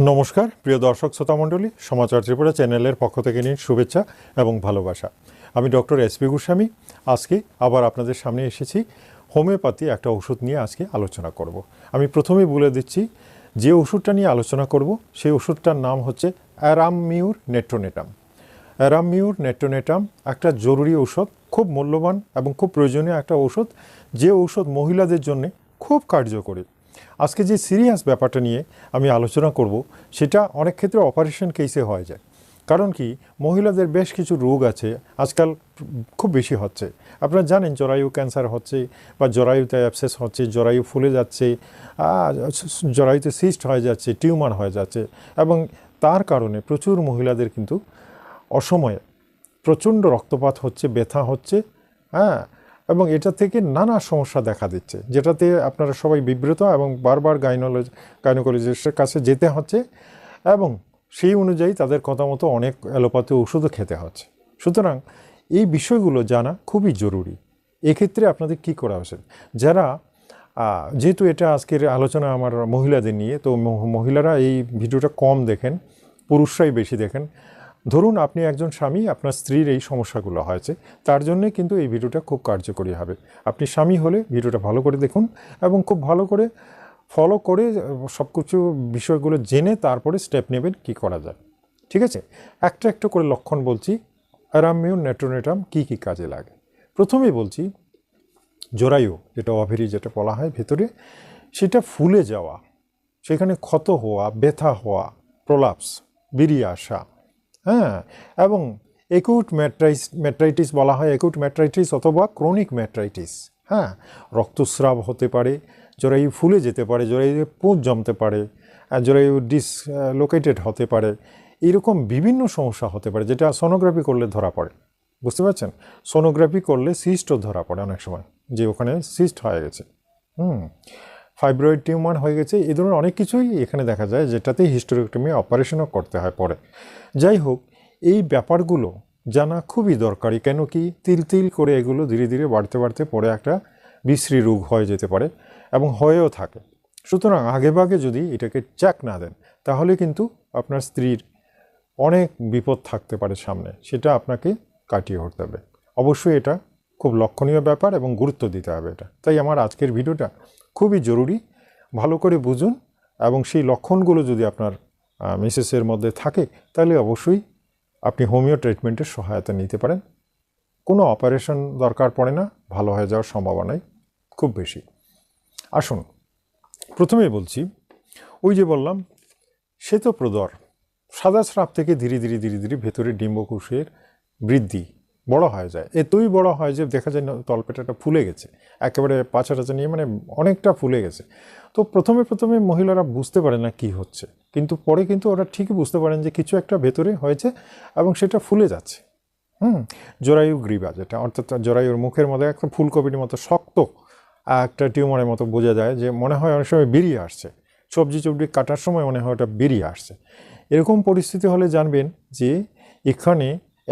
নমস্কার প্রিয় দর্শক শ্রোতামণ্ডলী, সমাচার ত্রিপুরা চ্যানেলের পক্ষ থেকে নিয়ে শুভেচ্ছা এবং ভালোবাসা। আমি ডক্টর SP গোস্বামী আজকে আবার আপনাদের সামনে এসেছি হোমিওপ্যাথি একটা ওষুধ নিয়ে আজকে আলোচনা করব। আমি প্রথমেই বলে দিচ্ছি যে ওষুধটা নিয়ে আলোচনা করব সেই ওষুধটার নাম হচ্ছে অ্যারাম মিউর নেট্রোনেটাম। অ্যারাম মিউর নেট্রোনেটাম একটা জরুরি ঔষধ, খুব মূল্যবান এবং খুব প্রয়োজনীয় একটা ঔষধ, যে ঔষধ মহিলাদের জন্য খুব কার্যকরী। আজকে যে সিরিয়াস ব্যাপারটা নিয়ে আমি আলোচনা করব সেটা অনেক ক্ষেত্রে অপারেশন কেসে হয়ে যায়। কারণ কি, মহিলাদের বেশ কিছু রোগ আছে আজকাল খুব বেশি হচ্ছে। আপনারা জানেন জরায়ু ক্যান্সার হচ্ছে, বা জরায়ুতে অ্যাবসেস হচ্ছে, জরায়ু ফুলে যাচ্ছে, জরায়ুতে সিস্ট হয়ে যাচ্ছে, টিউমার হয়ে যাচ্ছে, এবং তার কারণে প্রচুর মহিলাদের কিন্তু অসময়ে প্রচণ্ড রক্তপাত হচ্ছে, ব্যথা হচ্ছে, এবং এটা থেকে নানা সমস্যা দেখা দিচ্ছে, যেটাতে আপনারা সবাই বিব্রত এবং বারবার গাইনোকোলজিস্টের কাছে যেতে হচ্ছে, এবং সেই অনুযায়ী তাদের কথা মতো অনেক অ্যালোপ্যাথি ওষুধও খেতে হচ্ছে। সুতরাং এই বিষয়গুলো জানা খুবই জরুরি। এক্ষেত্রে আপনাদের কী করা উচিত? যারা যেহেতু এটা আজকের আলোচনা আমার মহিলাদের নিয়ে, তো মহিলারা এই ভিডিওটা কম দেখেন, পুরুষরাই বেশি দেখেন। ধরুন আপনি একজন স্বামী, আপনার স্ত্রীর এই সমস্যাগুলো হয়েছে, তার জন্যে কিন্তু এই ভিডিওটা খুব কার্যকরী হবে। আপনি স্বামী হলে ভিডিওটা ভালো করে দেখুন এবং খুব ভালো করে ফলো করে সব কিছু বিষয়গুলো জেনে তারপরে স্টেপ নেবেন কী করা যায়। ঠিক আছে, একটা একটা করে লক্ষণ বলছি। অ্যারাম মিউর নেট্রোনেটাম কী কী কাজে লাগে। প্রথমেই বলছি জরায়ু, যেটা অভেরি যেটা বলা হয় ভেতরে, সেটা ফুলে যাওয়া, সেখানে ক্ষত হওয়া, ব্যথা হওয়া, প্রলাপস, বেরিয়ে আসা, এবং একুট ম্যাট্রাইটিস বলা হয়, একুট ম্যাট্রাইটিস অথবা ক্রনিক ম্যাট্রাইটিস। রক্তস্রাব হতে পারে, জরায়ু ফুলে যেতে পারে, জরায়ুতে পুঁজ জমতে পারে, জরায়ু ডিসলোকেটেড হতে পারে, এরকম বিভিন্ন সমস্যা হতে পারে, যেটা সোনোগ্রাফি করলে ধরা পড়ে। বুঝতে পারছেন? সোনোগ্রাফি করলে সিস্টও ধরা পড়ে অনেক সময়, যে ওখানে সিস্ট হয়ে গেছে, ফাইব্রয়েড টিউমার হয়ে গেছে, এই ধরনের অনেক কিছুই এখানে দেখা যায়, যেটাতে হিস্টেরেক্টমি অপারেশনও করতে হয় পরে। যাই হোক, এই ব্যাপারগুলো জানা খুবই দরকারি। কেন কি, তিল তিল করে এগুলো ধীরে ধীরে বাড়তে বাড়তে পরে একটা বিশ্রী রোগ হয়ে যেতে পারে এবং হয়েও থাকে। সুতরাং আগেভাগে যদি এটাকে চেক না দেন, তাহলে কিন্তু আপনার স্ত্রীর অনেক বিপদ থাকতে পারে সামনে, সেটা আপনাকে কাটিয়ে উঠতে হবে। অবশ্যই এটা খুব লক্ষণীয় ব্যাপার এবং গুরুত্ব দিতে হবে এটা। তাই আমার আজকের ভিডিওটা খুবই জরুরি, ভালো করে বুঝুন, এবং সেই লক্ষণগুলো যদি আপনার মিসেসের মধ্যে থাকে তাহলে অবশ্যই আপনি হোমিও ট্রিটমেন্টের সহায়তা নিতে পারেন। কোনো অপারেশন দরকার পড়ে না, ভালো হয়ে যাওয়ার সম্ভাবনাই খুব বেশি। আসুন, প্রথমেই বলছি, ওই যে বললাম শ্বেতপ্রদর, সাদা স্রাব থেকে ধীরে ধীরে ধীরে ধীরে ভেতরে ডিম্বকোষের বৃদ্ধি বড় হয়ে যায়, এতই বড় হয় যে দেখা যায় তলপেটাটা ফুলে গেছে, একেবারে পাছা টাচা নিয়ে মানে অনেকটা ফুলে গেছে। তো প্রথমে মহিলারা বুঝতে পারে না কি হচ্ছে, কিন্তু পরে কিন্তু ওরা ঠিকই বুঝতে পারেন যে কিছু একটা ভেতরে হয়েছে এবং সেটা ফুলে যাচ্ছে। জরায়ু গ্রীবা, যেটা অর্থাৎ জরায়ুর মুখের মধ্যে একটা ফুলকপির মতো শক্ত একটা টিউমারের মতো বোঝা যায়, যে মনে হয় অনেক সময় বেরিয়ে আসছে, সবজি কাটার সময় মনে হয় ওটা বেরিয়ে আসছে। এরকম পরিস্থিতি হলে জানবেন যে এখানে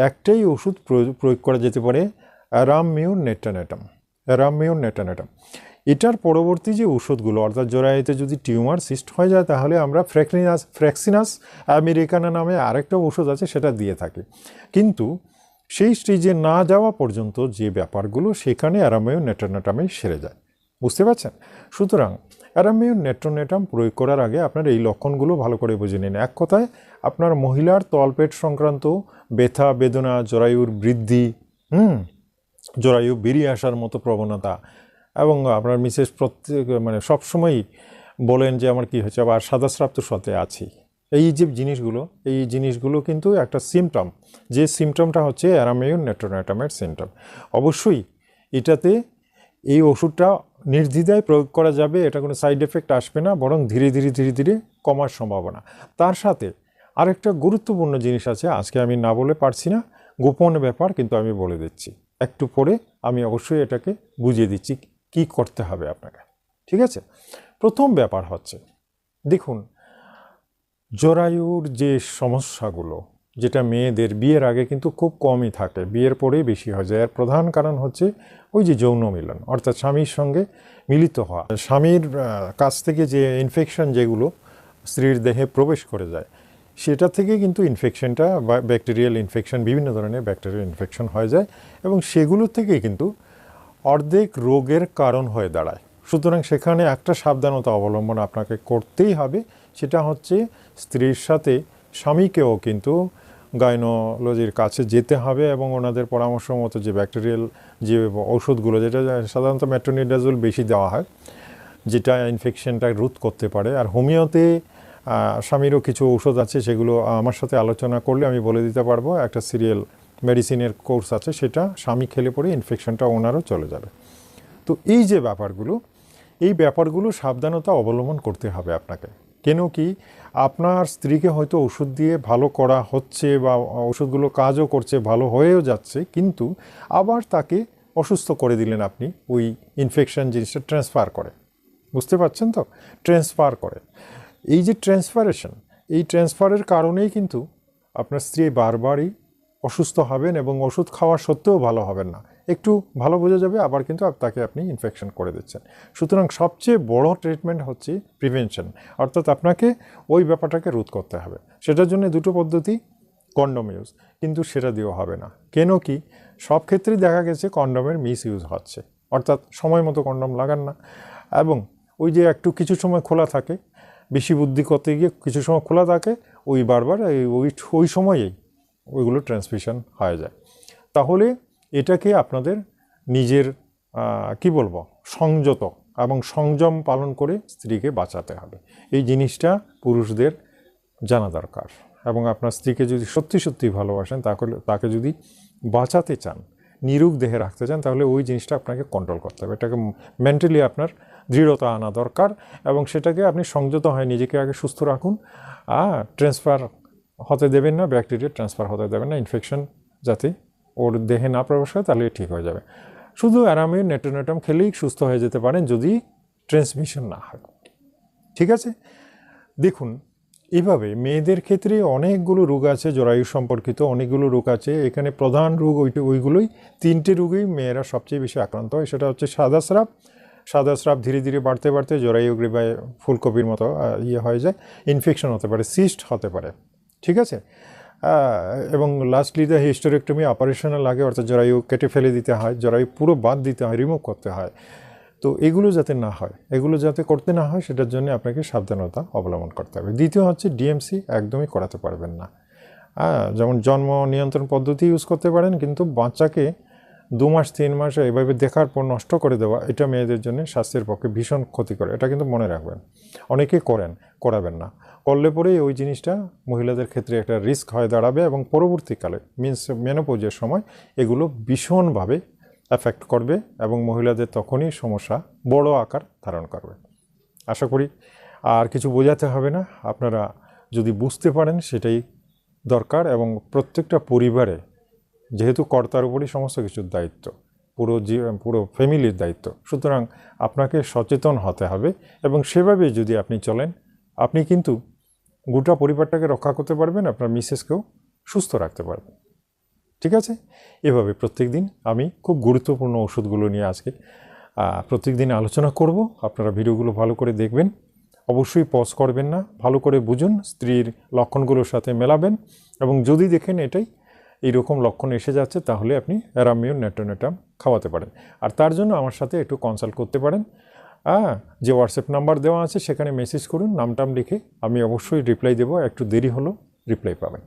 একটাই ওষুধ প্রয়োগ করা যেতে পারে, অ্যারাম মিউর নেট্রোনেটাম। অ্যারাম মিউর নেট্রোনেটাম, এটার পরবর্তী যে ওষুধগুলো, অর্থাৎ জরায়ুতে যদি টিউমার সিস্ট হয়ে যায়, তাহলে আমরা ফ্র্যাক্সিনাস আমেরিকানা নামে আরেকটা ওষুধ আছে, সেটা দিয়ে থাকি। কিন্তু সেই স্টেজে না যাওয়া পর্যন্ত যে ব্যাপারগুলো, সেখানে অ্যারাম মিউর নেট্রোনেটামে সেরে যায়। বুঝতে পারছেন? সুতরাং অ্যারাম মিউর নেট্রোনেটাম প্রয়োগ করার আগে আপনার এই লক্ষণগুলো ভালো করে বুঝে নিন। এক কথায়, আপনার মহিলার তলপেট সংক্রান্ত ব্যথা বেদনা, জরায়ুর বৃদ্ধি, জরায়ু বেরিয়ে আসার মতো প্রবণতা, এবং আপনার মিসেস মানে সবসময়ই বলেন যে আমার কি হয়েছে, আবার সাদা স্রাব তো সাথে আছি, এই যে জিনিসগুলো কিন্তু একটা সিমটম, যে সিমটমটা হচ্ছে অ্যারাম মিউর নেট্রোনেটামের সিমটম। অবশ্যই এটাতে এই ওষুধটা নির্দ্বিধায় প্রয়োগ করা যাবে, এটা কোনো সাইড এফেক্ট আসবে না, বরং ধীরে ধীরে ধীরে ধীরে কমার সম্ভাবনা। তার সাথে আরেকটা গুরুত্বপূর্ণ জিনিস আছে, আজকে আমি না বলে পারছি না, গোপন ব্যাপার, কিন্তু আমি বলে দিচ্ছি একটু পরে। আমি অবশ্যই এটাকে বুঝিয়ে দিচ্ছি কি করতে হবে আপনাকে। ঠিক আছে, প্রথম ব্যাপার হচ্ছে, দেখুন জরায়ুর যে সমস্যাগুলো, যেটা মেয়েদের বিয়ের আগে কিন্তু খুব কমই থাকে, বিয়ের পরেই বেশি হয়ে যায়। এর প্রধান কারণ হচ্ছে ওই যে যৌন মিলন, অর্থাৎ স্বামীর সঙ্গে মিলিত হওয়া, স্বামীর কাছ থেকে যে ইনফেকশন যেগুলো স্ত্রীর দেহে প্রবেশ করে যায়, সেটা থেকে কিন্তু ইনফেকশনটা বা ব্যাকটেরিয়াল ইনফেকশন, বিভিন্ন ধরনের ব্যাকটেরিয়াল ইনফেকশন হয়ে যায় এবং সেগুলোর থেকেই কিন্তু অর্ধেক রোগের কারণ হয়ে দাঁড়ায়। সুতরাং সেখানে একটা সাবধানতা অবলম্বন আপনাকে করতেই হবে, সেটা হচ্ছে স্ত্রীর সাথে স্বামীকেও কিন্তু গাইনোলজির কাছে যেতে হবে এবং ওনাদের পরামর্শ মতো যে ব্যাকটেরিয়াল যে ঔষধগুলো, যেটা সাধারণত মেট্রোনিডাজোল বেশি দেওয়া হয়, যেটা ইনফেকশনটা রোধ করতে পারে। আর হোমিওতে স্বামীরও কিছু ঔষধ আছে, সেগুলো আমার সাথে আলোচনা করলে আমি বলে দিতে পারবো। একটা সিরিয়াল মেডিসিনের কোর্স আছে, সেটা স্বামী খেলে পরে ইনফেকশনটা ওনারও চলে যাবে। তো এই যে ব্যাপারগুলো, এই ব্যাপারগুলো সাবধানতা অবলম্বন করতে হবে আপনাকে। কেন কি, আপনার স্ত্রীকে হয়তো ওষুধ দিয়ে ভালো করা হচ্ছে বা ওষুধগুলো কাজও করছে, ভালো হয়েও যাচ্ছে, কিন্তু আবার তাকে অসুস্থ করে দিলেন আপনি। ওই ইনফেকশন জিনিসটা ট্রান্সফার করে, বুঝতে পারছেন তো, ট্রান্সফার করে। এই যে ট্রান্সফারেশন, এই ট্রান্সফারের কারণেই কিন্তু আপনার স্ত্রী বারবারই অসুস্থ হবেন এবং ওষুধ খাওয়া সত্ত্বেও ভালো হবেন না। একটু ভালো বোঝা যাবে, আবার কিন্তু তাকে আপনি ইনফেকশন করে দিচ্ছেন। সুতরাং সবচেয়ে বড় ট্রিটমেন্ট হচ্ছে প্রিভেনশন, অর্থাৎ আপনাকে ওই ব্যাপারটাকে রোধ করতে হবে। সেটার জন্য দুটো পদ্ধতি, কন্ডম ইউজ, কিন্তু সেটা দিয়েও হবে না। কেন কি, সব ক্ষেত্রেই দেখা গেছে কন্ডমের মিস ইউজ হচ্ছে, অর্থাৎ সময় মতো কন্ডম লাগান না, এবং ওই যে একটু কিছু সময় খোলা থাকে, বেশি বুদ্ধি করতে গিয়ে কিছু সময় খোলা থাকে, ওই বারবার ওই সময়েই ওইগুলো ট্রান্সমিশন হয়ে যায়। তাহলে এটাকে আপনাদের নিজের কি বলবো, সংযত এবং সংযম পালন করে স্ত্রীকে বাঁচাতে হবে। এই জিনিসটা পুরুষদের জানা দরকার। এবং আপনার স্ত্রীকে যদি সত্যি সত্যি ভালোবাসেন, তাকে যদি বাঁচাতে চান, নিরোগ দেহে রাখতে চান, তাহলে ওই জিনিসটা আপনাকে কন্ট্রোল করতে হবে। এটাকে মেন্টালি আপনার দৃঢ়তা আনা দরকার এবং সেটাকে আপনি সংযত হয়ে নিজেকে আগে সুস্থ রাখুন। ট্রান্সফার হতে দেবেন না, ব্যাকটেরিয়া ট্রান্সফার হতে দেবেন না, ইনফেকশন যাতে ওর দেহে না প্রবেশ হয়, তাহলে ঠিক হয়ে যাবে। শুধু অ্যারাম মিউর নেট্রোনাটাম খেলেই সুস্থ হয়ে যেতে পারেন, যদি ট্রান্সমিশন না হয়। ঠিক আছে, দেখুন এইভাবে মেয়েদের ক্ষেত্রে অনেকগুলো রোগ আছে, জরায়ু সম্পর্কিত অনেকগুলো রোগ আছে। এখানে প্রধান রোগ ওইগুলোই, তিনটে রোগেই মেয়েরা সবচেয়ে বেশি আক্রান্ত হয়। সেটা হচ্ছে সাদা স্রাব। সাদা স্রাব ধীরে ধীরে বাড়তে বাড়তে জরায়ু গ্রীবায় ফুলকপির মতো হয়ে যায়, ইনফেকশন হতে পারে, সিস্ট হতে পারে। ঠিক আছে, এবং লাস্টলি দ্য হিস্টোরেক্টমি অপারেশনাল লাগে, অর্থাৎ জরায়ু কেটে ফেলে দিতে হয়, জরায়ু পুরো বাদ দিতে হয়, রিমুভ করতে হয়। তো এগুলো যাতে না হয়, এগুলো যাতে করতে না হয়, সেটার জন্য আপনাকে সাবধানতা অবলম্বন করতে হবে। দ্বিতীয় হচ্ছে ডিএমসি একদমই করাতে পারবেন না। যেমন জন্ম নিয়ন্ত্রণ পদ্ধতি ইউজ করতে পারেন, কিন্তু বাচ্চাকে 2 মাস 3 মাস এভাবে দেখার পর নষ্ট করে দেওয়া, এটা মেয়েদের জন্য স্বাস্থ্যের পক্ষে ভীষণ ক্ষতিকর। এটা কিন্তু মনে রাখবেন, অনেকে করাবেন না, করলে পরেই ওই জিনিসটা মহিলাদের ক্ষেত্রে একটা রিস্ক হয়ে দাঁড়াবে এবং পরবর্তীকালে মেনোপজের সময় এগুলো ভীষণভাবে এফেক্ট করবে এবং মহিলাদের তখনই সমস্যা বড় আকার ধারণ করবে। আশা করি আর কিছু বোঝাতে হবে না, আপনারা যদি বুঝতে পারেন সেটাই দরকার। এবং প্রত্যেকটা পরিবারে, যেহেতু কর্তার উপরই সমস্ত কিছুর দায়িত্ব, পুরো ফ্যামিলির দায়িত্ব, সুতরাং আপনাকে সচেতন হতে হবে এবং সেভাবে যদি আপনি চলেন, আপনি কিন্তু গোটা পরিবারটাকে রক্ষা করতে পারবেন, আপনার মিসেসকেও সুস্থ রাখতে পারবেন। ঠিক আছে, এভাবে প্রত্যেক দিন আমি খুব গুরুত্বপূর্ণ ওষুধগুলো নিয়ে আজকে প্রত্যেক দিন আলোচনা করব। আপনারা ভিডিওগুলো ভালো করে দেখবেন, অবশ্যই পজ করবেন না, ভালো করে বুঝুন, স্ত্রীর লক্ষণগুলোর সাথে মেলাবেন এবং যদি দেখেন এইরকম লক্ষণ এসে যাচ্ছে, তাহলে আপনি অ্যারাম মিউর নেট্রোনাটাম খাওয়াতে পারেন। আর তার জন্য আমার সাথে একটু কনসাল্ট করতে পারেন। যে হোয়াটসঅ্যাপ নাম্বার দেওয়া আছে সেখানে মেসেজ করুন, নামটাম লিখে, আমি অবশ্যই রিপ্লাই দেবো, একটু দেরি হলেও রিপ্লাই পাবেন।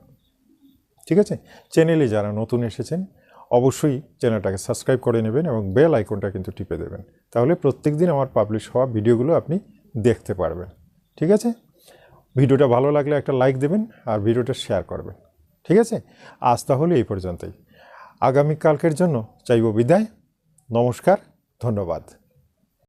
ঠিক আছে, চ্যানেলে যারা নতুন এসেছেন অবশ্যই চ্যানেলটাকে সাবস্ক্রাইব করে নেবেন এবং বেল আইকনটা কিন্তু টিপে দেবেন, তাহলে প্রত্যেক দিন আমার পাবলিশ হওয়া ভিডিওগুলো আপনি দেখতে পারবেন। ঠিক আছে, ভিডিওটা ভালো লাগলে একটা লাইক দেবেন আর ভিডিওটা শেয়ার করবেন। ঠিক আছে, আজ তাহলে এই পর্যন্তই। আগামীকালকের জন্য চাইব বিদায়। নমস্কার, ধন্যবাদ।